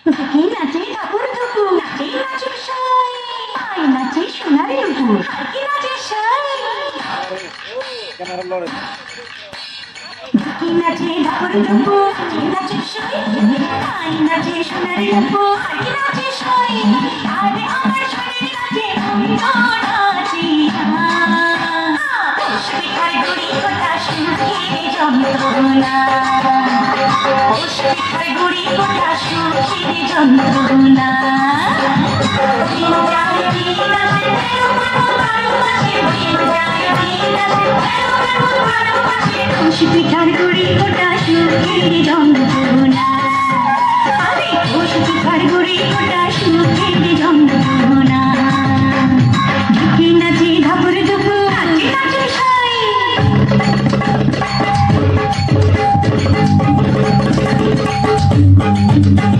ঢুকি নাচে ঠাকুর ঢুকু নাচে নাচে সাই আই নাচে সোনার লুকু ঢুকি নাচে সাই ঢুকি নাচে ঠাকুর ঢুকু নাচে সাই আই নাচে সোনার লুকু ঢুকি নাচে সাই আরে আমার শরীর নাচে নাচি পিঠার গুড়ি কোটা সুখে যন্ত্রণা পিঠার গুড়ি কোটা সুখে যন্ত্রণা পিঠার গুড়ি কোটা সুখে যন্ত্রণা আরে পিঠার গুড়ি কোটা সুখে যন্ত্রণা ঢুকি নাচি ধাপুর ধুপু নাচি নাচি সাই Thank you.